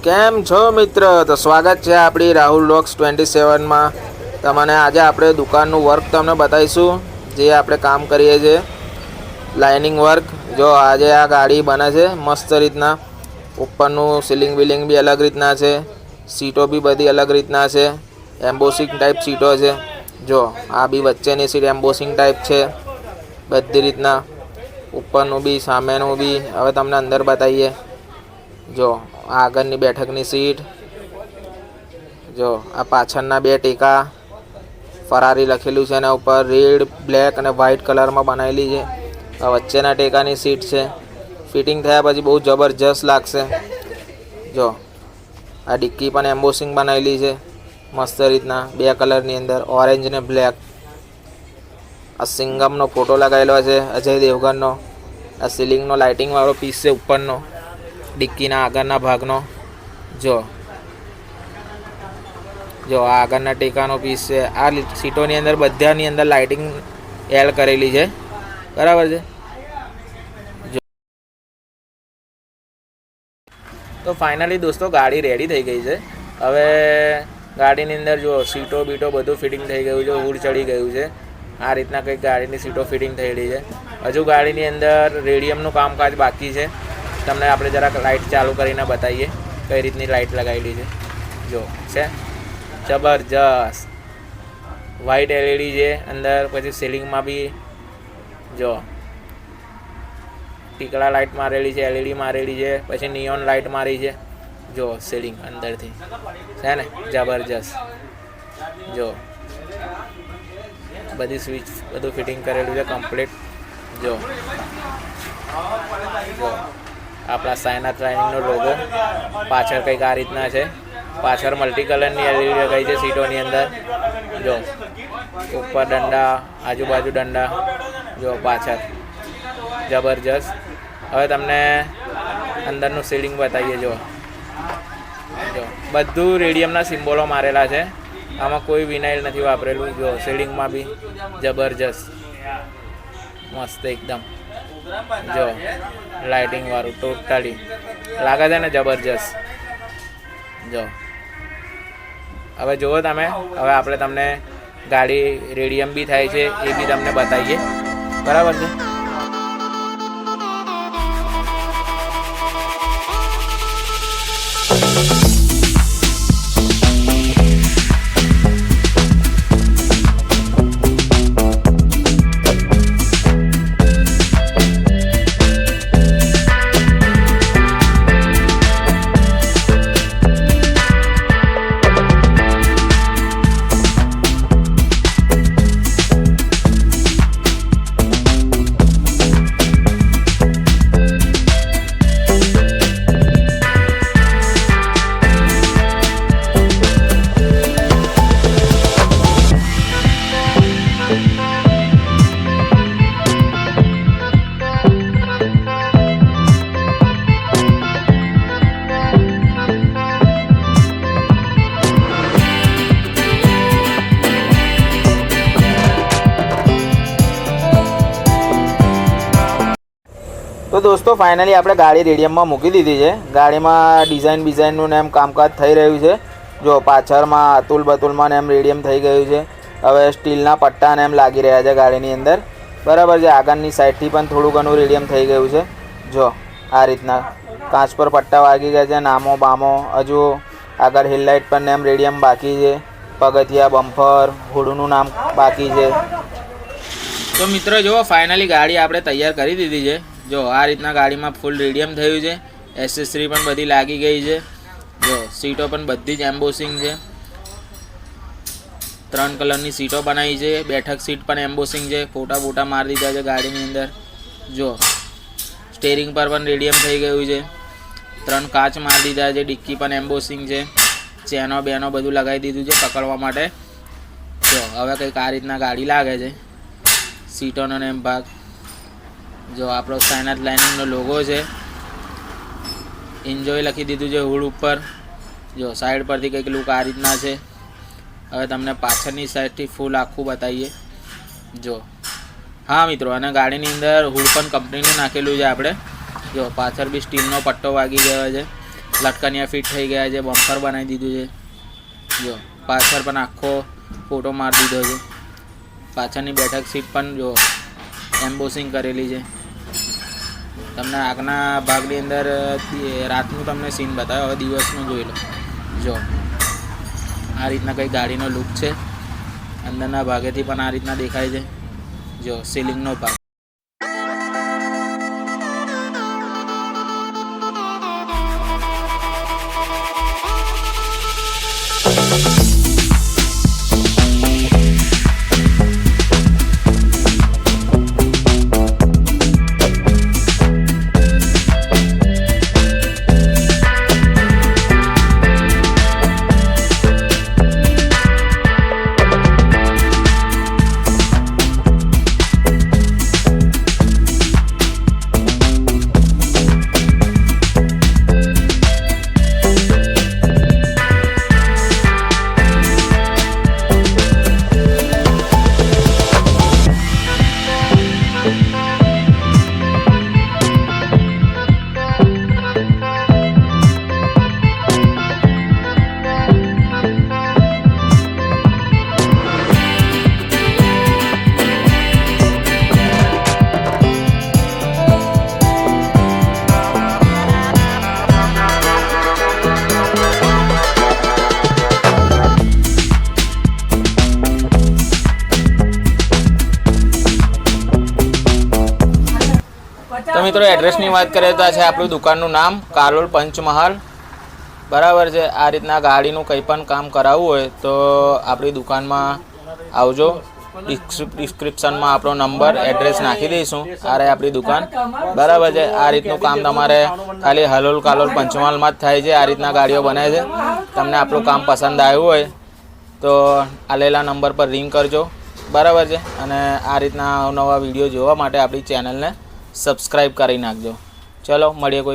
કેમ છો મિત્ર? તો સ્વાગત છે આપણી રાહુલ વ્લોગ્સ 27માં. તમને આજે આપણે દુકાનનું વર્ક તમને બતાવીશું, જે આપણે કામ કરીએ છીએ લાઇનિંગ વર્ક. જો આજે આ ગાડી બને છે મસ્ત રીતના. ઉપરનું સીલિંગ બિલિંગ બી અલગ રીતના છે, સીટો બી બધી અલગ રીતના છે, એમ્બોસિંગ ટાઈપ સીટો છે. જો આ બી વચ્ચેની સીટ એમ્બોસિંગ ટાઈપ છે બધી રીતના. ઉપરનું બી સામેનું બી. હવે તમને અંદર બતાવીએ. જો આગળની બેઠકની સીટ, જો આ પાછળના બે ટેકા ફરારી લખેલું છે, એના ઉપર રેડ બ્લેક અને વ્હાઇટ કલરમાં બનાવેલી છે. આ વચ્ચેના ટેકાની સીટ છે. ફિટિંગ થયા પછી બહુ જબરજસ્ત લાગશે. જો આ ડિક્કી પણ એમ્બોસિંગ બનાવેલી છે મસ્ત રીતના, બે કલરની અંદર, ઓરેન્જ ને બ્લેક. આ સિંગમનો ફોટો લગાવેલો છે, અજય દેવગનનો. આ સીલિંગનો લાઇટિંગવાળો પીસ છે ઉપરનો, ડિક્કીના આગળના ભાગનો. જો જો આ આગળના ટેકાનો પીસ છે. આ સીટોની અંદર બધાની અંદર લાઇટિંગ એડ કરેલી છે, બરાબર છે. તો ફાઇનલી દોસ્તો ગાડી રેડી થઈ ગઈ છે. હવે ગાડીની અંદર જો સીટો બીટો બધું ફિટિંગ થઈ ગયું છે, હુડ ચડી ગયું છે. આ રીતના કંઈક ગાડીની સીટો ફિટિંગ થયેલી છે. હજુ ગાડીની અંદર રેડિયમનું કામકાજ બાકી છે. તમને આપણે જરાક લાઇટ ચાલુ કરીને બતાવીએ કઈ રીતની લાઇટ લગાવેલી છે. જો છે જબરજસ્ત વ્હાઇટ એલઈડી છે અંદર. પછી સીલિંગમાં બી જો ટીકડા લાઇટ મારેલી છે, એલઈડી મારેલી છે, પછી નિયોન લાઇટ મારી છે. જો સીલિંગ અંદરથી છે ને જબરજસ્ત. જો બધી સ્વિચ બધું ફિટિંગ કરેલું છે કમ્પ્લીટ. જો આપણા સાયના ટ્રાઇનિંગનો લોગો પાછળ કંઈક આ રીતના છે. પાછળ મલ્ટી કલરની એલઈડી લગાવી છે સીટોની અંદર. જો ઉપર દંડા, આજુબાજુ દંડા, જો પાછળ જબરજસ્ત. હવે તમને અંદરનું સીલિંગ બતાવીએ. જો જો બધું રેડિયમના સિમ્બોલો મારેલા છે. આમાં કોઈ વિનાઇલ નથી વાપરેલું. જો સીલિંગમાં બી જબરજસ્ત મસ્ત એકદમ. જો લાઇટિંગ વાળું ટોટલી લાગે છે ને જબરજસ્ત. જો હવે જુઓ તમે. હવે આપણે તમને ગાડી રેડિયમ બી થાય છે એ બી તમને બતાવીએ, બરાબર છે. તો દોસ્તો ફાઇનલી આપણે ગાડી રેડિયમમાં મૂકી દીધી છે. ગાડીમાં ડિઝાઇનનું એમ કામકાજ થઈ રહ્યું છે. જો પાછળમાં અતુલ બતુલમાં એમ રેડિયમ થઈ ગયું છે. હવે સ્ટીલના પટ્ટાને એમ લાગી રહ્યા છે ગાડીની અંદર, બરાબર છે. આગળની સાઈડથી પણ થોડું ઘણું રેડિયમ થઈ ગયું છે. જો આ રીતના કાચ પર પટ્ટા વાગી ગયા છે, નામો બામો. હજુ આગળ હેડલાઇટ પર એમ રેડિયમ બાકી છે. પગથિયા, બમ્પર, હુડનું નામ બાકી છે. તો મિત્રો જો ફાઇનલી ગાડી આપણે તૈયાર કરી દીધી છે. જો આ રીતના ગાડીમાં ફૂલ રેડિયમ થયું છે. એસેસરી પણ બધી લાગી ગઈ છે. જો સીટો પણ બધી જ એમ્બોસિંગ છે. 3 કલરની સીટો બનાવી છે. બેઠક સીટ પણ એમ્બોસિંગ છે. ફોટા બોટા મારી દીધા છે ગાડીની અંદર. જો સ્ટેરિંગ પર પણ રેડિયમ થઈ ગયું છે. 3 કાચ મારી દીધા છે. ડિક્કી પણ એમ્બોસિંગ છે. ચેનો બેનો બધું લગાવી દીધું છે પકડવા માટે. જો હવે કંઈક આ રીતના ગાડી લાગે છે. સીટોનો ને એમ ભાગ. જો આપણો સાયનાથ લાઇનિંગનો લોગો છે. એન્જોય લખી દીધું છે હુડ ઉપર. જો સાઈડ પરથી કંઈક લુક આ રીતના છે. હવે તમને પાછળની સાઈડથી ફૂલ આખું બતાવીએ. જો હા મિત્રો, અને ગાડીની અંદર હુડ પણ કંપનીનું નાખેલું છે આપણે. જો પાછળ બી સ્ટીલનો પટ્ટો વાગી ગયો છે. લટકનિયા ફિટ થઈ ગયા છે, બમ્પર બનાવી દીધું છે. જો પાછળ પણ આખો ફોટો મારી દીધો છે. પાછળની બેઠક સીટ પણ જો એમ્બોસિંગ કરેલી છે. તમને આગના ભાગની અંદર રાતનું તમને સીન બતાવ્યો, હવે દિવસનું જોઈ લો. જો આ રીતના કંઈ ગાડીનો લુક છે. અંદરના ભાગેથી પણ આ રીતના દેખાય છે. જો સીલિંગનો ભાગ. તો મિત્રો એડ્રેસની વાત કરીએ તો આ છે આપણું દુકાનનું નામ કાલોલ પંચમહાલ, બરાબર છે. આ રીતના ગાડીનું કંઈ પણ કામ કરાવવું હોય તો આપણી દુકાનમાં આવજો. ડિસ્ક્રિપ્શનમાં આપણો નંબર એડ્રેસ નાખી દઈશું. આ રહે આપણી દુકાન, બરાબર છે. આ રીતનું કામ તમારે ખાલી હલોલ કાલોલ પંચમહાલમાં જ થાય છે. આ રીતના ગાડીઓ બને છે. તમને આપણું કામ પસંદ આવ્યું હોય તો આલેલા નંબર પર રિંગ કરજો, બરાબર છે. અને આ રીતના નવા વિડીયો જોવા માટે આપણી ચેનલને સબસ્ક્રાઈબ કરી નાખજો. ચલો મળીએ કોઈ